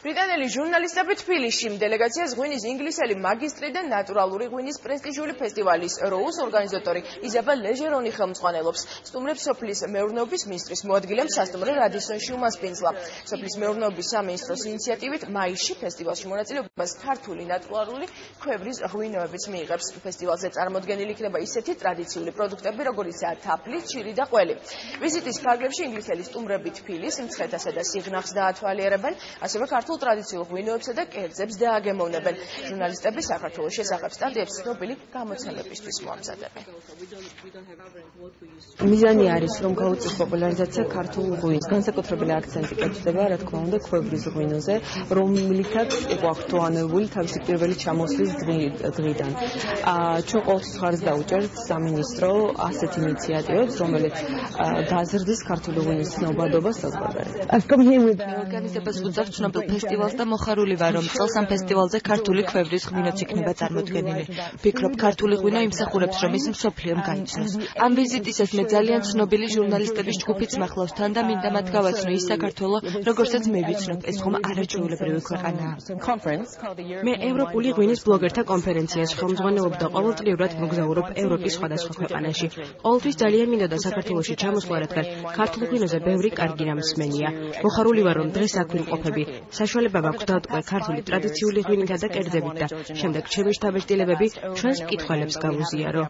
ბრიტანელი ჟურნალისტები თბილისში დელეგაციას ღვინის ინგლისელი მაგისტრი და ნატურალური ღვინის პრესტიჟული ფესტივალის როუს ორგანიზატორი იზაბელ ლეჟერონი ხელმძღვანელობს. სტუმრებს სოფლის მეურნეობის მინისტრის მოადგილემ სასტუმრო რადისონში უმასპინძლა. სოფლის მეურნეობის სამინისტროს ინიციატივით მაისში ფესტივალში მონაწილეობას ქართული ნატურალური ქვევრის ღვინოებიც მიიღებს. ფესტივალზე წარმოდგენილი იქნება ისეთი ტრადიციული პროდუქტები, როგორიცაა თაფლი, ჩირი და ყველი. ვიზიტის ფარგლებში ინგლისელი სტუმრები თბილისს, მცხეთასა და სიღნაღს დაათვალიერებენ, ასევე ქართულ ტრადიციულ ღვინოებსა და კერძებს დააგემოვნებენ. ჟურნალისტები საქართველოს შესახებ სტატიებს ცნობილი გამოცემებისთვის მოამზადებენ. მიზანი არის, რომ გაუწიოს პოპულარიზაცია ქართულ ღვინოს. განსაკუთრებული აქცენტი კეთდება, რა თქმა უნდა, ქვევრის ღვინოზე, რომლითაც იყო აქტუალურული თავისი პირველი ჩამოსვლის დღიდან. ჩვენ ყოველთვის ხარს დაუჭერთ სამინისტრო ასეთ ინიციატივებს, რომელიც გაზრდის ქართული ღვინის ცნობადობას საზღვარგარეთ. ორგანიზებას უწევთ ცნობილ ფესტივალს და მოხარული ვარ, რომ წელს ამ ფესტივალზე ქართული ქვევრის ღვინოც იქნება წარმოდგენილი. ვფიქრობ, ქართული ღვინო იმსახურებს, რომ ის მსოფლიომ გაიცნოს. ამ ვიზიტისას მე ძალიან ცნობილი ჟურნალისტების ჯგუფიც მახლავს თან და მინდა მათ გავაცნო ის საქართველო, როგორცაც მე ვიცნობ, ეს ხომ არაჩვეულებრივი ქვეყანაა. მე ევროპული ღვინის ბლოგერთა კონფერენციას ხელმძღვანელობ და ყოველწლიურად მოგზაურობ ევროპის სხვადასხვა ქვეყანაში. ყოველთვის ძალიან მინდოდა საქართველოში ჩამოსვლა, რადგან ქართულ ღვინოზე ბევრი კარგი რამ მსმენია. მოხარული ვარ, რომ დღეს აქ ვიმყოფები. საშუალება მაქვს დავტყვე ქართული ტრადიციული ღვინითა და კერძებით და შემდეგ ჩემი შთაბეჭდილებები ჩვენს მკითხველებს გავუზიარო.